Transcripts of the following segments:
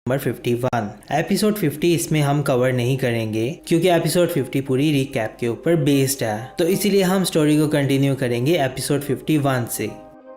Number 51। Episode 50 इसमें हम cover नहीं करेंगे क्योंकि एपिसोड 50 पूरी रिकैप के ऊपर बेस्ड है, तो इसीलिए हम स्टोरी को कंटिन्यू करेंगे एपिसोड 51 से।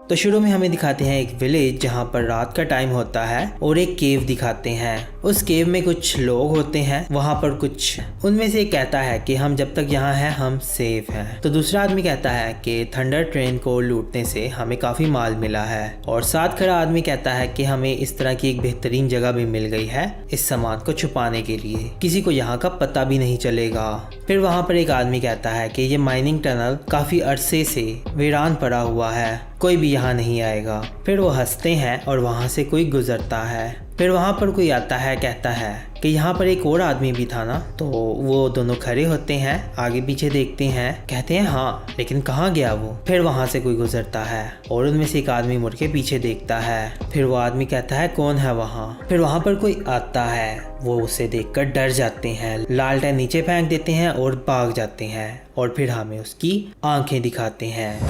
तो शुरू में हमें दिखाते हैं एक विलेज जहाँ पर रात का टाइम होता है और एक केव दिखाते हैं। उस केव में कुछ लोग होते हैं, वहाँ पर कुछ उनमें से एक कहता है कि हम जब तक यहाँ हैं हम सेफ हैं। तो दूसरा आदमी कहता है कि थंडर ट्रेन को लूटने से हमें काफी माल मिला है, और साथ खड़ा आदमी कहता है कि हमें इस तरह की एक बेहतरीन जगह भी मिल गई है इस सामान को छुपाने के लिए, किसी को यहाँ का पता भी नहीं चलेगा। फिर वहाँ पर एक आदमी कहता है कि ये माइनिंग टनल काफी अरसे से वीरान पड़ा हुआ है, कोई भी यहाँ नहीं आएगा। फिर वो हंसते हैं और वहाँ से कोई गुजरता है। फिर वहाँ पर कोई आता है, कहता है कि यहाँ पर एक और आदमी भी था ना। तो वो दोनों खड़े होते हैं, आगे पीछे देखते हैं, कहते हैं हाँ, लेकिन कहाँ गया वो। फिर वहाँ से कोई गुजरता है और उनमें से एक आदमी मुड़ के पीछे देखता है। फिर वो आदमी कहता है कौन है वहाँ। फिर वहाँ पर कोई आता है, वो उसे देखकर डर जाते हैं, लालटेन नीचे फेंक देते हैं और भाग जाते हैं, और फिर हमें उसकी आंखें दिखाते हैं।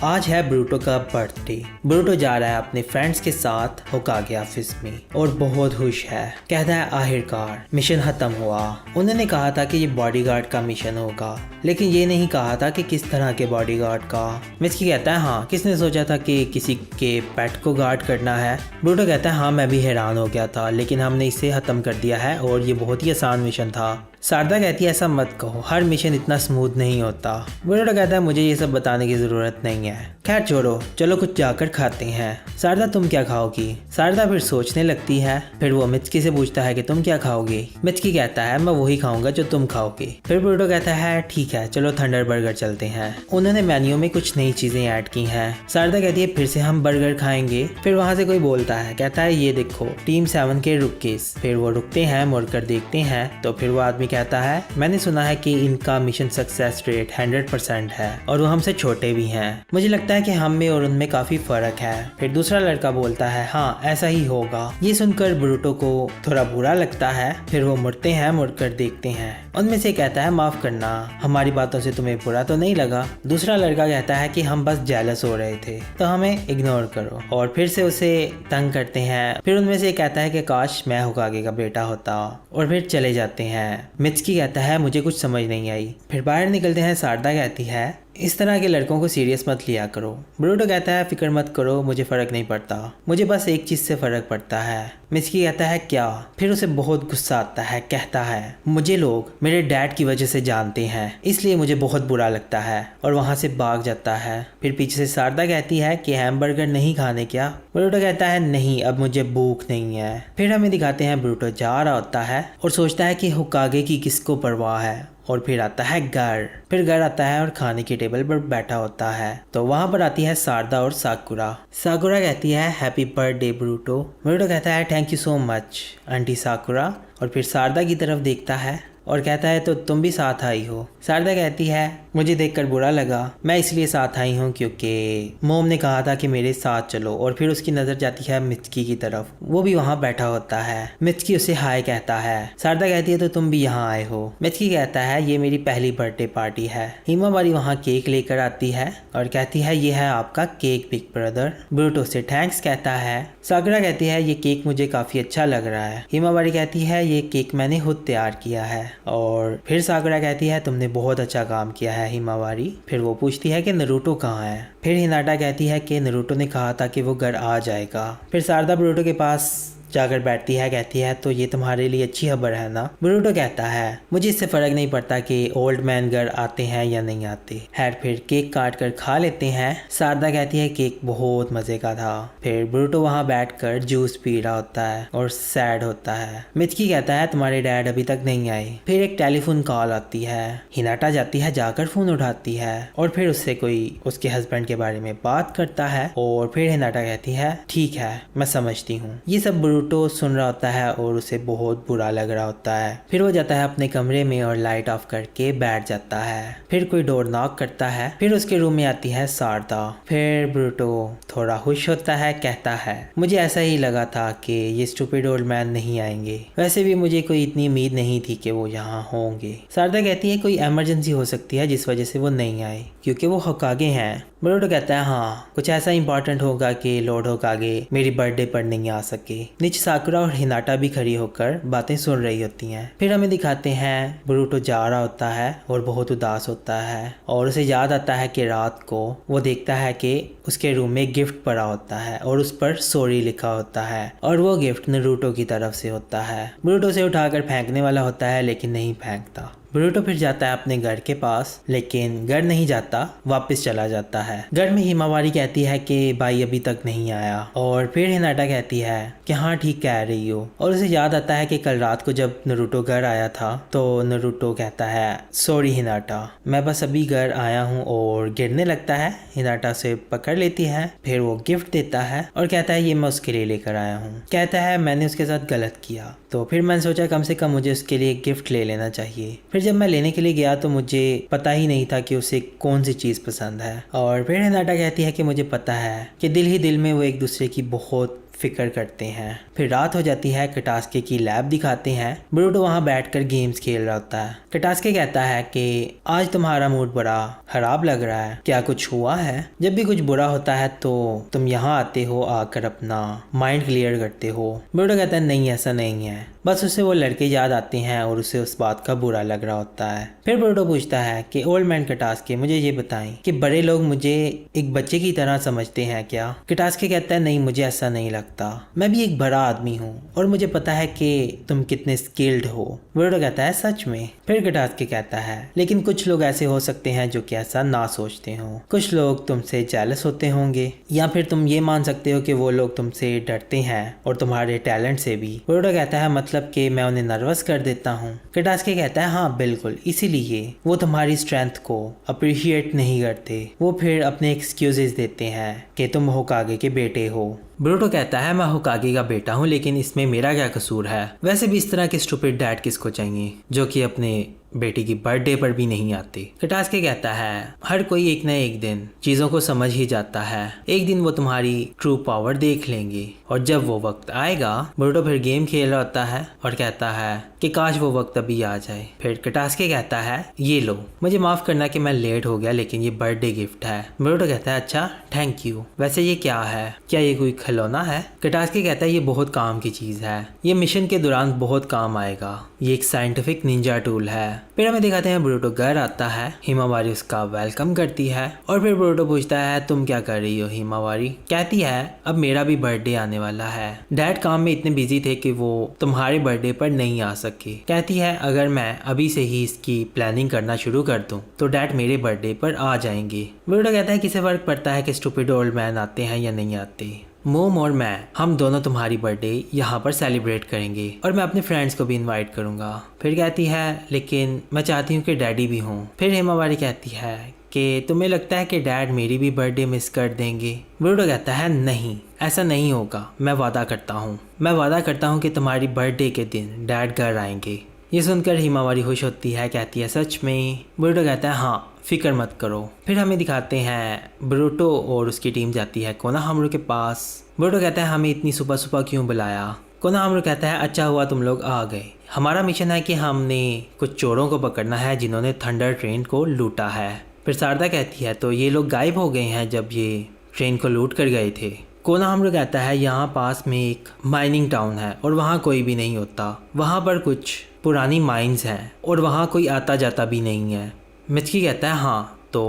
आज है ब्रूटो का बर्थडे। ब्रूटो जा रहा है अपने फ्रेंड्स के साथ होकागे ऑफिस में और बहुत खुश है। कहता है आखिरकार मिशन खत्म हुआ। उन्होंने कहा था कि ये बॉडीगार्ड का मिशन होगा, लेकिन ये नहीं कहा था कि किस तरह के बॉडीगार्ड का। मिस्की कहता है हाँ, किसने सोचा था कि किसी के पेट को गार्ड करना है। ब्रूटो कहता है हाँ, मैं भी हैरान हो गया था, लेकिन हमने इसे खत्म कर दिया है और ये बहुत ही आसान मिशन था। शारदा कहती है ऐसा मत कहो, हर मिशन इतना स्मूथ नहीं होता। ब्रूटो कहता है मुझे ये सब बताने की जरूरत नहीं है, खैर छोड़ो, चलो कुछ जाकर खाते हैं। शारदा तुम क्या खाओगी। शारदा फिर सोचने लगती है। फिर वो मिचकी से पूछता है कि तुम क्या खाओगे। मिचकी कहता है मैं वही खाऊंगा जो तुम खाओगे। फिर ब्रूटो कहता है ठीक है, चलो थंडर बर्गर चलते हैं। उन्होंने मेन्यू में कुछ नई चीजें ऐड की हैं। शारदा कहती है फिर से हम बर्गर खाएंगे। फिर वहाँ से कोई बोलता है, कहता है ये देखो टीम 7 के रुकीज। फिर वो रुकते हैं, मुड़कर देखते हैं, तो फिर वो आदमी कहता है मैंने सुना है कि इनका मिशन सक्सेस रेट 100% है और वो हमसे छोटे भी हैं। मुझे लगता है कि हम में और उनमें काफी फर्क है। फिर दूसरा लड़का बोलता है हाँ ऐसा ही होगा। ये सुनकर ब्रूटो को थोड़ा बुरा लगता है। फिर वो मुड़ते हैं, मुड़कर देखते हैं। उनमें से कहता है माफ करना, हमारी बातों से तुम्हें बुरा तो नहीं लगा। दूसरा लड़का कहता है कि हम बस जेलस हो रहे थे, तो हमें इग्नोर करो, और फिर से उसे तंग करते हैं। फिर उनमें से कहता है कि काश मैं होकागे का बेटा होता, और फिर चले जाते हैं। मित्सुकी कहता है मुझे कुछ समझ नहीं आई। फिर बाहर निकलते हैं। शारदा कहती है इस तरह के लड़कों को सीरियस मत लिया करो। ब्रूटो कहता है फिक्र मत करो, मुझे फर्क नहीं पड़ता, मुझे बस एक चीज से फर्क पड़ता है। मित्सुकी कहता है क्या। फिर उसे बहुत गुस्सा आता है, कहता है मुझे लोग मेरे डैड की वजह से जानते हैं, इसलिए मुझे बहुत बुरा लगता है, और वहां से भाग जाता है। फिर पीछे से शारदा कहती है कि हैमबर्गर नहीं खाने क्या। ब्रूटो कहता है नहीं, अब मुझे भूख नहीं है। फिर हमें दिखाते हैं ब्रूटो जा रहा होता है और सोचता है कि होकागे की किसको परवाह है, और फिर आता है घर। फिर घर आता है और खाने की टेबल पर बैठा होता है। तो वहां पर आती है शारदा और साकुरा। साकुरा कहती है हैप्पी बर्थडे ब्रूटो। ब्रूटो कहता है thank you so much aunty साकुरा, और फिर शारदा की तरफ देखता है और कहता है तो तुम भी साथ आई हो। शारदा कहती है मुझे देखकर बुरा लगा, मैं इसलिए साथ आई हूँ क्योंकि मोम ने कहा था कि मेरे साथ चलो। और फिर उसकी नजर जाती है मित्सुकी की तरफ, वो भी वहाँ बैठा होता है। मित्सुकी उसे हाय कहता है। शारदा कहती है तो तुम भी यहाँ आए हो। मित्सुकी कहता है ये मेरी पहली बर्थडे पार्टी है। हिमावारी वहाँ केक लेकर आती है और कहती है ये है आपका केक बिग ब्रदर। ब्रूटो से थैंक्स कहता है। साकुरा कहती है ये केक मुझे काफी अच्छा लग रहा है। हिमावारी कहती है ये केक मैंने खुद तैयार किया है। और फिर साकुरा कहती है तुमने बहुत अच्छा काम किया है हिमावारी। फिर वो पूछती है कि नरूटो कहाँ है। फिर हिनाटा कहती है कि नरूटो ने कहा था कि वो घर आ जाएगा। फिर शारदा ब्रूटो के पास जाकर बैठती है, कहती है तो ये तुम्हारे लिए अच्छी खबर है ना। ब्रूटो कहता है मुझे इससे फर्क नहीं पड़ता कि ओल्ड मैन घर आते हैं या नहीं आते। खैर फिर केक काट कर खा लेते हैं। शारदा कहती है केक बहुत मजे का था। फिर ब्रूटो वहाँ बैठकर जूस पी रहा होता है और सैड होता है। मित्सुकी कहता है तुम्हारे डैड अभी तक नहीं आए। फिर एक टेलीफोन कॉल आती है। हिनाटा जाती है, जाकर फोन उठाती है और फिर उससे कोई उसके हस्बैंड के बारे में बात करता है। और फिर हिनाटा कहती है ठीक है मैं समझती हूँ। ये सब ब्रूटो ब्रूटो सुन रहा होता है और उसे बहुत बुरा लग रहा होता है। फिर वो जाता है अपने कमरे में और लाइट ऑफ करके बैठ जाता है। फिर कोई डोर नॉक करता है। फिर उसके रूम में आती है शारदा। फिर ब्रूटो थोड़ा खुश होता है, कहता है मुझे ऐसा ही लगा था कि ये स्टूपिड ओल्ड मैन नहीं आएंगे, वैसे भी मुझे कोई इतनी उम्मीद नहीं थी कि वो यहाँ होंगे। शारदा कहती है कोई इमरजेंसी हो सकती है जिस वजह से वो नहीं आए, क्योंकि वो होकागे हैं। ब्रूटो कहता है हाँ, कुछ ऐसा इंपॉर्टेंट होगा कि लॉर्ड होकागे मेरी बर्थडे पर नहीं आ सके। नीचे साकुरा और हिनाटा भी खड़ी होकर बातें सुन रही होती हैं। फिर हमें दिखाते हैं ब्रूटो जा रहा होता है और बहुत उदास होता है और उसे याद आता है कि रात को वो देखता है कि उसके रूम में गिफ्ट पड़ा होता है और उस पर सॉरी लिखा होता है और वो गिफ्ट नारुतो की तरफ से होता है। ब्रूटो उसे उठाकर फेंकने वाला होता है लेकिन नहीं फेंकता। ब्रूटो फिर जाता है अपने घर के पास, लेकिन घर नहीं जाता, वापस चला जाता है। घर में हिमावारी कहती है कि भाई अभी तक नहीं आया और फिर हिनाटा कहती है कि हाँ ठीक कह रही हो, और उसे याद आता है कि कल रात को जब नारुतो घर आया था तो नारुतो कहता है सॉरी हिनाटा, मैं बस अभी घर आया हूँ, और गिरने लगता है। हिनाटा से पकड़ लेती है। फिर वो गिफ्ट देता है और कहता है ये मैं उसके लिए लेकर आया हूँ। कहता है मैंने उसके साथ गलत किया, तो फिर मैंने सोचा कम से कम मुझे उसके लिए गिफ्ट ले लेना चाहिए। फिर जब मैं लेने के लिए गया तो मुझे पता ही नहीं था कि उसे कौन सी चीज़ पसंद है। और फिर हिनाटा कहती है कि मुझे पता है कि दिल ही दिल में वो एक दूसरे की बहुत फिक्र करते हैं। फिर रात हो जाती है। कटास्के की लैब दिखाते हैं। ब्रूटो वहाँ बैठकर गेम्स खेल रहा होता है। कटास्के कहता है कि आज तुम्हारा मूड बड़ा खराब लग रहा है, क्या कुछ हुआ है? जब भी कुछ बुरा होता है तो तुम यहाँ आते हो, आकर अपना माइंड क्लियर करते हो। ब्रूटो कहता है नहीं ऐसा नहीं है, बस उसे वो लड़के याद आते हैं और उसे उस बात का बुरा लग रहा होता है। फिर ब्रूटो पूछता है कि ओल्ड मैन कटास्के मुझे ये बताएं कि बड़े लोग मुझे एक बच्चे की तरह समझते हैं क्या? कटास्के कहता है नहीं, मुझे ऐसा नहीं लगता, मैं भी एक बड़ा आदमी हूँ और मुझे पता है कि तुम कितने स्किल्ड हो। ब्रूटो कहता है सच में? फिर कटास्के कहता है लेकिन कुछ लोग ऐसे हो सकते हैं जो कि ऐसा ना सोचते हो, कुछ लोग तुमसे जेलस होते होंगे, या फिर तुम ये मान सकते हो कि वो लोग तुमसे डरते हैं और तुम्हारे टैलेंट से भी। ब्रूटो कहता है मतलब कि मैं उन्हें नर्वस कर देता हूँ? कटास्के कहता है हाँ बिल्कुल, इसीलिए वो तुम्हारी स्ट्रेंथ को अप्रिशिएट नहीं करते, वो फिर अपने एक्सक्यूजेस देते हैं कि तुम होकागे के बेटे हो। ब्रूटो कहता है मैं होकागे का बेटा हूँ, लेकिन इसमें मेरा क्या कसूर है? वैसे भी इस तरह के स्टूपिड डैड किसको चाहिए जो कि अपने बेटी की बर्थडे पर भी नहीं आते। कटास्के कहता है हर कोई एक न एक दिन चीजों को समझ ही जाता है, एक दिन वो तुम्हारी ट्रू पावर देख लेंगे और जब वो वक्त आएगा। ब्रूटो फिर गेम खेल रहा होता है और कहता है कि काश वो वक्त अभी आ जाए। फिर कटास्के कहता है ये लो, मुझे माफ करना कि मैं लेट हो गया, लेकिन ये बर्थडे गिफ्ट है। ब्रूटो कहता है अच्छा थैंक यू, वैसे ये क्या है, क्या ये कोई खिलौना है? कटास्के कहता है ये बहुत काम की चीज है, ये मिशन के दौरान बहुत काम आएगा, ये एक साइंटिफिक निंजा टूल है। फिर हमें दिखाते हैं ब्रूटो घर आता है, हिमावारी उसका वेलकम करती है और फिर ब्रूटो पूछता है तुम क्या कर रही हो? हिमावारी कहती है अब मेरा भी बर्थडे आने वाला है, डैड काम में इतने बिजी थे कि वो तुम्हारे बर्थडे पर नहीं आ सके। कहती है अगर मैं अभी से ही इसकी प्लानिंग करना शुरू कर दूं तो डैड मेरे बर्थडे पर आ जाएंगे। ब्रूटो कहता है किसे फर्क पड़ता है कि स्टूपिड ओल्ड मैन आते हैं या नहीं आते, मोम और मैं हम दोनों तुम्हारी बर्थडे यहाँ पर सेलिब्रेट करेंगे और मैं अपने फ्रेंड्स को भी इनवाइट करूँगा। फिर कहती है लेकिन मैं चाहती हूँ कि डैडी भी हों। फिर हिमावारी कहती है कि तुम्हें लगता है कि डैड मेरी भी बर्थडे मिस कर देंगे? ब्रूटो कहता है नहीं ऐसा नहीं होगा, मैं वादा करता हूँ कि तुम्हारी बर्थडे के दिन डैड घर आएंगे। ये सुनकर हिमावारी खुश होती है, कहती है सच में? ब्रूटो कहता है हाँ फिक्र मत करो। फिर हमें दिखाते हैं ब्रूटो और उसकी टीम जाती है कोनोहामारू के पास। ब्रूटो कहता है हमें इतनी सुबह सुबह क्यों बुलाया? कोनोहामारू कहता है अच्छा हुआ तुम लोग आ गए, हमारा मिशन है कि हमने कुछ चोरों को पकड़ना है जिन्होंने थंडर ट्रेन को लूटा है। फिर शारदा कहती है तो ये लोग गायब हो गए हैं जब ये ट्रेन को लूट कर गए थे। कोनोहामारू कहता है यहाँ पास में एक माइनिंग टाउन है और वहाँ कोई भी नहीं होता, वहाँ पर कुछ पुरानी माइंस हैं और वहाँ कोई आता जाता भी नहीं है। मिचकी कहता है हाँ तो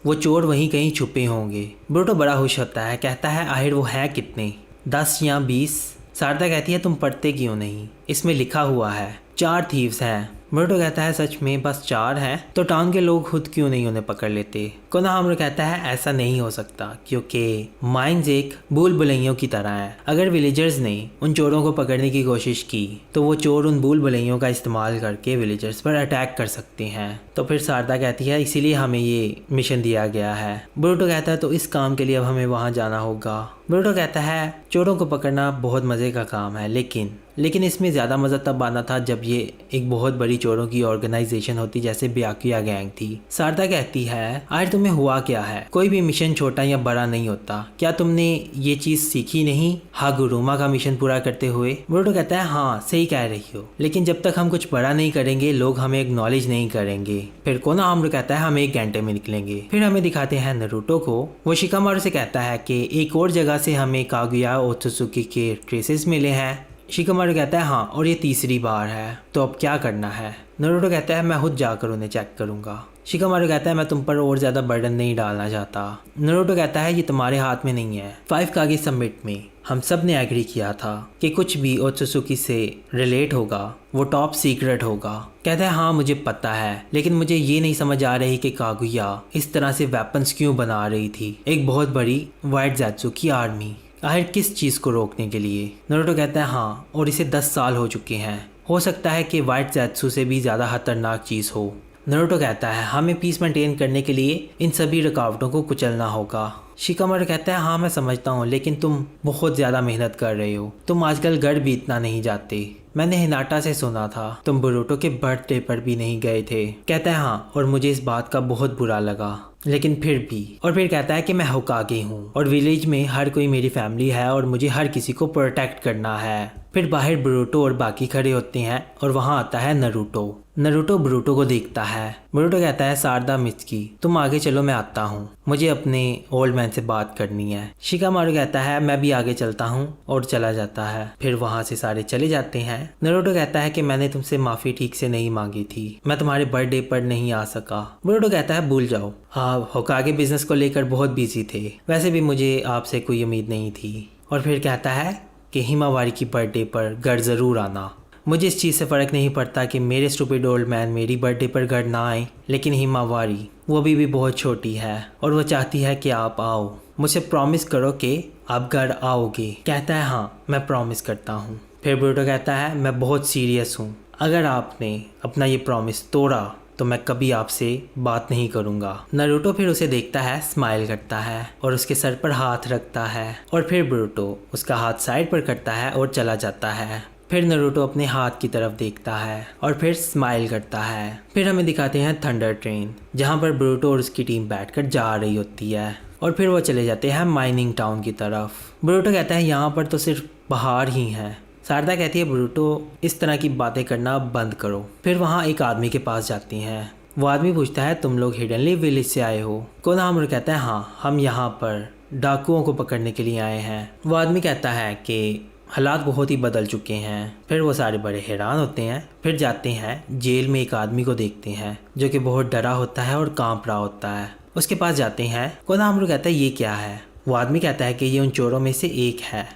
वो चोर वहीं कहीं छुपे होंगे। ब्रूटो बड़ा खुश होता है, कहता है आखिर वो है कितने, 10 या 20? शारदा कहती है तुम पढ़ते क्यों नहीं, इसमें लिखा हुआ है 4 थीव्स हैं। ब्रूटो कहता है सच में बस 4 हैं? तो टाउन के लोग खुद क्यों नहीं उन्हें पकड़ लेते? कोनोहामारू कहता है ऐसा नहीं हो सकता क्योंकि माइंस एक भूल भुलैयों की तरह है, अगर विलेजर्स ने उन चोरों को पकड़ने की कोशिश की तो वो चोर उन भूल भुलैयों का इस्तेमाल करके विलेजर्स पर अटैक कर सकते हैं। तो फिर शारदा कहती है इसीलिए हमें ये मिशन दिया गया है। ब्रूटो कहता है तो इस काम के लिए अब हमें वहाँ जाना होगा। ब्रूटो कहता है चोरों को पकड़ना बहुत मज़े का काम है, लेकिन इसमें ज़्यादा मज़ा तब आना था जब ये एक बहुत बड़ी चोरों की ऑर्गेनाइजेशन होती जैसे ब्याकुया गैंग थी। सारदा कहती है आखिर तुम्हें हुआ क्या है, कोई भी मिशन छोटा या बड़ा नहीं होता, क्या तुमने ये चीज़ सीखी नहीं हागुरुमा का मिशन पूरा करते हुए। ब्रूटो कहता है हाँ सही कह रही हो, लेकिन जब तक हम कुछ बड़ा नहीं करेंगे लोग हमें एक्नॉलेज नहीं करेंगे। फिर कोनोहामारू कहता है हम 1 घंटे में निकलेंगे। फिर हमें दिखाते हैं नारुतो को, वो शिकामारू से कहता है कि एक और जगह से हमें कागुया ओत्सुकी के ट्रेसेस मिले हैं। शिकामारू कहता है हाँ और ये तीसरी बार है, तो अब क्या करना है। नारुतो कहता है मैं खुद जाकर उन्हें चेक करूंगा। शिकामारू कहता है मैं तुम पर और ज़्यादा बर्डन नहीं डालना चाहता। नारुतो कहता है ये तुम्हारे हाथ में नहीं है। 5 कागे समिट में हम सब ने एग्री किया था कि कुछ भी ओत्सुकी से रिलेट होगा वो टॉप सीक्रेट होगा। कहता है हाँ मुझे पता है, लेकिन मुझे ये नहीं समझ आ रही कि कागुया इस तरह से वेपन्स क्यों बना रही थी, एक बहुत बड़ी वाइट ज़ैत्सु की आर्मी, आखिर किस चीज़ को रोकने के लिए। नारुतो कहता है हाँ और इसे 10 साल हो चुके हैं, हो सकता है कि वाइट ज़ैत्सु से भी ज़्यादा खतरनाक चीज़ हो। नारुतो कहता है हमें पीस मेंटेन करने के लिए इन सभी रुकावटों को कुचलना होगा। शिकामारू कहता है हाँ मैं समझता हूँ, लेकिन तुम बहुत ज़्यादा मेहनत कर रहे हो, तुम आजकल घर भी इतना नहीं जाते। मैंने हिनाटा से सुना था तुम बोरुटो के बर्थडे पर भी नहीं गए थे। कहता है हाँ और मुझे इस बात का बहुत बुरा लगा, लेकिन फिर भी। और फिर कहता है कि मैं होकागे हूँ और विलेज में हर कोई मेरी फैमिली है और मुझे हर किसी को प्रोटेक्ट करना है। फिर बाहर बोरुटो और बाकी खड़े होते हैं और वहाँ आता है नारुतो। नारुतो बोरुटो को देखता है। बोरुटो कहता है सारदा मित्सुकी तुम आगे चलो मैं आता हूँ, मुझे अपने ओल्ड मैन से बात करनी है। शिकामारू कहता है मैं भी आगे चलता हूँ और चला जाता है। फिर वहाँ से सारे चले जाते हैं। नारुतो कहता है कि मैंने तुमसे माफ़ी ठीक से नहीं मांगी थी, मैं तुम्हारे बर्थडे पर नहीं आ सका। बोरुटो कहता है भूल जाओ, आप होकागे बिजनेस को लेकर बहुत बिजी थे, वैसे भी मुझे आपसे कोई उम्मीद नहीं थी। और फिर कहता है कि हिमावारी की बर्थडे पर घर ज़रूर आना, मुझे इस चीज़ से फ़र्क नहीं पड़ता कि मेरे स्टूपिड ओल्ड मैन मेरी बर्थडे पर घर ना आए, लेकिन हिमावारी वो अभी भी बहुत छोटी है और वो चाहती है कि आप आओ, मुझे प्रॉमिस करो कि आप घर आओगे। कहता है हाँ मैं प्रॉमिस करता हूँ। फिर बोरुटो कहता है मैं बहुत सीरियस हूँ, अगर आपने अपना ये प्रॉमिस तोड़ा तो मैं कभी आपसे बात नहीं करूँगा। नारुतो फिर उसे देखता है, स्माइल करता है और उसके सर पर हाथ रखता है और फिर बोरुटो उसका हाथ साइड पर करता है और चला जाता है। फिर नारुतो अपने हाथ की तरफ देखता है और फिर स्माइल करता है। फिर हमें दिखाते हैं थंडर ट्रेन, जहाँ पर बोरुटो और उसकी टीम बैठकर जा रही होती है और फिर वो चले जाते हैं माइनिंग टाउन की तरफ। बोरुटो कहता है यहाँ पर तो सिर्फ पहाड़ ही हैं। सारदा कहती है बोरुटो इस तरह की बातें करना बंद करो। फिर वहाँ एक आदमी के पास जाती हैं। वो आदमी पूछता है तुम लोग हिडन लीफ विलेज से आए हो। कोनोहामारू कहता है हाँ हम यहाँ पर डाकुओं को पकड़ने के लिए आए हैं। वो आदमी कहता है कि हालात बहुत ही बदल चुके हैं। फिर वो सारे बड़े हैरान होते हैं। फिर जाते हैं जेल में एक आदमी को देखते हैं जो कि बहुत डरा होता है और कांप रहा होता है। उसके पास जाते हैं। कोनोहामारू कहता है ये क्या है। वो आदमी कहता है कि ये उन चोरों में से एक है।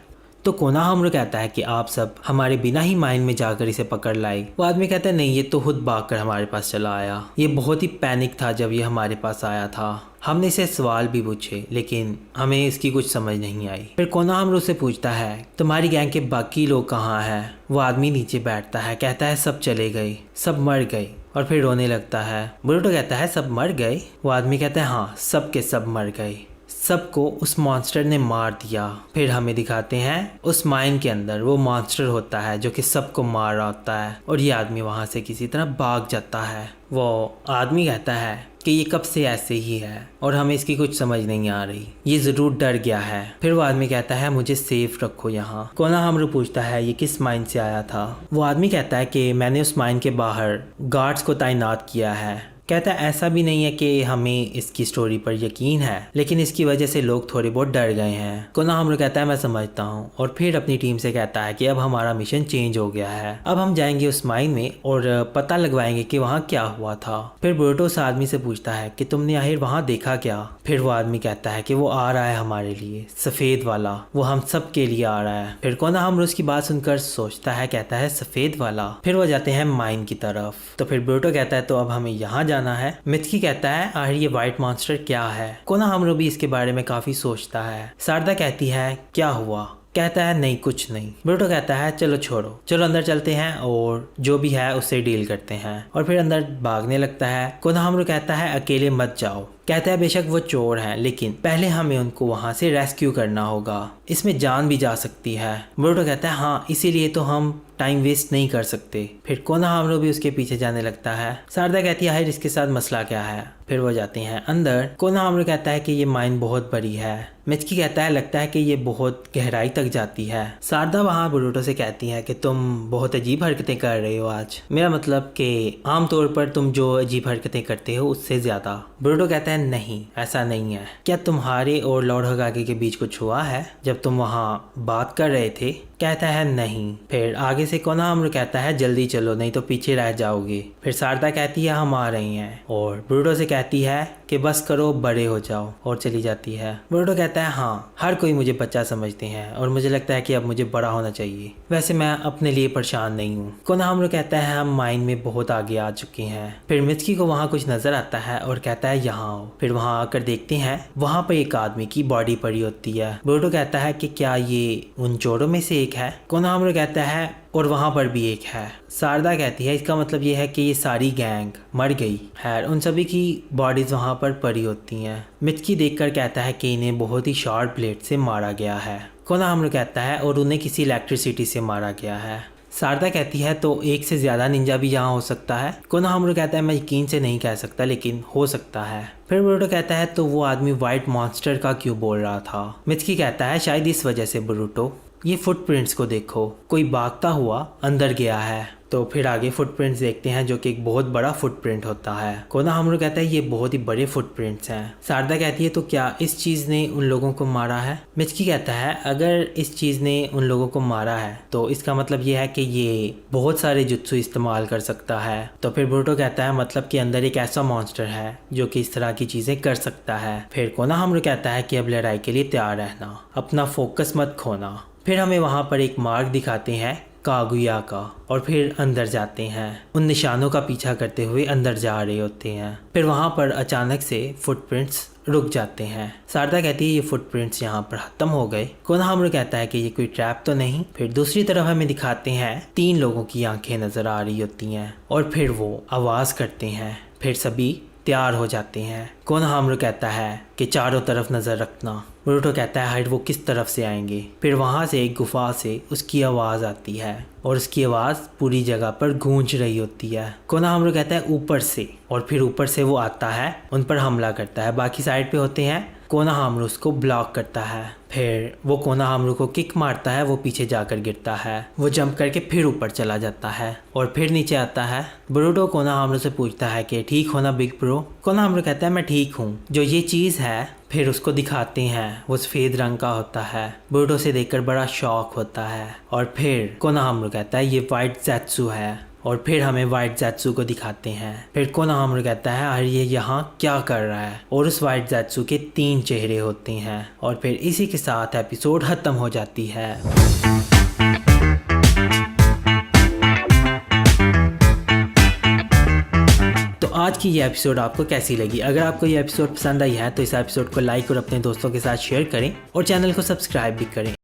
तो कोनोहामारू कहता है कि आप सब हमारे बिना ही माइन में जाकर इसे पकड़ लाए। वो आदमी कहता है नहीं ये तो खुद भागकर हमारे पास चला आया, ये बहुत ही पैनिक था जब ये हमारे पास आया था, हमने इसे सवाल भी पूछे लेकिन हमें इसकी कुछ समझ नहीं आई। फिर कोनोहामारू से पूछता है तुम्हारी गैंग के बाकी लोग कहाँ हैं। वो आदमी नीचे बैठता है, कहता है सब चले गए, सब मर गए और फिर रोने लगता है। बोरुटो कहता है सब मर गए। वो आदमी कहता है हाँ सब के सब मर गए, सबको उस मॉन्स्टर ने मार दिया। फिर हमें दिखाते हैं उस माइन के अंदर वो मॉन्स्टर होता है जो कि सबको मार रहा होता है और ये आदमी वहाँ से किसी तरह भाग जाता है। वो आदमी कहता है कि ये कब से ऐसे ही है और हमें इसकी कुछ समझ नहीं आ रही, ये ज़रूर डर गया है। फिर वो आदमी कहता है मुझे सेफ रखो यहाँ। कोनोहामारू पूछता है ये किस माइन से आया था। वो आदमी कहता है कि मैंने उस माइन के बाहर गार्ड्स को तैनात किया है। कहता है ऐसा भी नहीं है कि हमें इसकी स्टोरी पर यकीन है, लेकिन इसकी वजह से लोग थोड़े बहुत डर गए हैं। कोनोहामारू कहता है मैं समझता हूँ और फिर अपनी टीम से कहता है कि अब हमारा मिशन चेंज हो गया है, अब हम जाएंगे उस माइन में और पता लगवाएंगे कि वहाँ क्या हुआ था। फिर बोरुटो उस आदमी से पूछता है कि तुमने आखिर वहाँ देखा क्या। फिर वो आदमी कहता है कि वो आ रहा है हमारे लिए, सफ़ेद वाला, वो हम सब के लिए आ रहा है। फिर कोनोहामारू उसकी बात सुनकर सोचता है, कहता है सफ़ेद वाला। फिर वो जाते हैं माइन की तरफ। तो फिर बोरुटो कहता है तो अब हमें यहाँ जाना है। मित्सुकी कहता है आखिर ये व्हाइट मॉन्स्टर क्या है। कोनोहामारू भी इसके बारे में काफी सोचता है। सारदा कहती है क्या हुआ। कहता है नहीं कुछ नहीं। ब्रूटो कहता है चलो छोड़ो, चलो अंदर चलते हैं और जो भी है उससे डील करते हैं, और फिर अंदर भागने लगता है। कोनोहामारू कहता है अकेले मत जाओ। कहता है बेशक वो चोर हैं लेकिन पहले हमें उनको वहां से रेस्क्यू करना होगा, इसमें जान भी जा सकती है। ब्रूटो कहता है हाँ इसीलिए तो हम टाइम वेस्ट नहीं कर सकते। फिर कोनोहामारू भी उसके पीछे जाने लगता है। शारदा कहती है इसके साथ मसला क्या है। फिर वो जाते हैं अंदर। कोनोहामारू कहता है कि ये माइन बहुत बड़ी है। मित्सुकी कहता है लगता है कि ये बहुत गहराई तक जाती है। शारदा वहाँ ब्रूटो से कहती है कि तुम बहुत अजीब हरकतें कर रहे हो आज, मेरा मतलब कि आमतौर पर तुम जो अजीब हरकतें करते हो उससे ज्यादा। ब्रूटो कहता है नहीं ऐसा नहीं है, क्या तुम्हारे और लॉर्ड होकागे के बीच कुछ हुआ है जब तुम वहाँ बात कर रहे थे। कहता है नहीं। फिर आगे से कोनोहामारू कहता है जल्दी चलो नहीं तो पीछे रह जाओगे। फिर शारदा कहती है हम आ रही हैं, और ब्रूटो से कहती है कि बस करो बड़े हो जाओ, और चली जाती है। ब्रूटो कहता है हाँ हर कोई मुझे बच्चा समझते हैं और मुझे लगता है कि अब मुझे बड़ा होना चाहिए, वैसे मैं अपने लिए परेशान नहीं हूँ। कोनोहामारू कहता है हम माइन में बहुत आगे आ चुके हैं। फिर मित्सुकी को वहाँ कुछ नजर आता है और कहता है यहाँ आओ। फिर वहाँ आकर देखते हैं वहाँ पर एक आदमी की बॉडी पड़ी होती है। ब्रूटो कहता है कि क्या ये उन चोरों में से एक है। कोनोहामारू कहता है और वहाँ पर भी एक है। शारदा कहती है इसका मतलब ये है कि ये सारी गैंग मर गई है, उन सभी की बॉडीज वहाँ पर पड़ी होती हैं। मित्सुकी देखकर कहता है कि इन्हें बहुत ही शार्प ब्लेड से मारा गया है। कोनोहामारू कहता है और उन्हें किसी इलेक्ट्रिसिटी से मारा गया है। शारदा कहती है तो एक से ज्यादा निंजा भी यहाँ हो सकता है। कोनोहामारू कहता है मैं यकीन से नहीं कह सकता लेकिन हो सकता है। फिर ब्रूटो कहता है तो वो आदमी व्हाइट मॉन्स्टर का क्यों बोल रहा था। मित्सुकी कहता है शायद इस वजह से ब्रूटो, ये फुटप्रिंट्स को देखो, कोई भागता हुआ अंदर गया है। तो फिर आगे फुटप्रिंट्स देखते हैं जो कि एक बहुत बड़ा फुटप्रिंट होता है। कोनोहामारू कहता है ये बहुत ही बड़े फुटप्रिंट्स हैं। शारदा कहती है तो क्या इस चीज़ ने उन लोगों को मारा है। मित्सुकी कहता है अगर इस चीज़ ने उन लोगों को मारा है तो इसका मतलब ये है कि ये बहुत सारे जुत्सु इस्तेमाल कर सकता है। तो फिर ब्रूटो कहता है मतलब कि अंदर एक ऐसा मॉन्स्टर है जो कि इस तरह की चीज़ें कर सकता है। फिर कोनोहामारू कहता है कि अब लड़ाई के लिए तैयार रहना, अपना फोकस मत खोना। फिर हमें वहाँ पर एक मार्ग दिखाते हैं कागुया का, और फिर अंदर जाते हैं। उन निशानों का पीछा करते हुए अंदर जा रहे होते हैं। फिर वहाँ पर अचानक से फुटप्रिंट्स रुक जाते हैं। शारदा कहती है ये फुटप्रिंट्स यहाँ पर खत्म हो गए। कोनोहामारू कहता है कि ये कोई ट्रैप तो नहीं। फिर दूसरी तरफ हमें दिखाते हैं 3 लोगों की आंखें नजर आ रही होती हैं, और फिर वो आवाज़ करते हैं। फिर सभी तैयार हो जाते हैं। कोनोहामारू कहता है कि चारों तरफ नजर रखना। ब्रूटो कहता है हाइड वो किस तरफ से आएंगे। फिर वहाँ से एक गुफा से उसकी आवाज़ आती है और उसकी आवाज़ पूरी जगह पर गूंज रही होती है। कोनोहामारू कहता है ऊपर से, और फिर ऊपर से वो आता है, उन पर हमला करता है। बाकी साइड पे होते हैं, कोनोहामारू उसको ब्लॉक करता है। फिर वो कोनोहामारू को किक मारता है, वो पीछे जाकर गिरता है। वो जंप करके फिर ऊपर चला जाता है और फिर नीचे आता है। ब्रूटो कोनोहामारू से पूछता है कि ठीक हो ना बिग ब्रो। कोनोहामारू कहता है मैं ठीक हूँ। जो ये चीज़ है फिर उसको दिखाते हैं, वो सफ़ेद रंग का होता है। ब्रूटो से देखकर बड़ा शौक होता है, और फिर कोनोहामारू कहता है ये वाइट ज़ेत्सु है, और फिर हमें वाइट ज़ेत्सु को दिखाते हैं। फिर कोनोहामारू कहता है अरे ये यहाँ क्या कर रहा है, और उस वाइट ज़ेत्सु के 3 चेहरे होते हैं। और फिर इसी के साथ एपिसोड खत्म हो जाती है। आज की ये एपिसोड आपको कैसी लगी। अगर आपको ये एपिसोड पसंद आई है तो इस एपिसोड को लाइक और अपने दोस्तों के साथ शेयर करें और चैनल को सब्सक्राइब भी करें।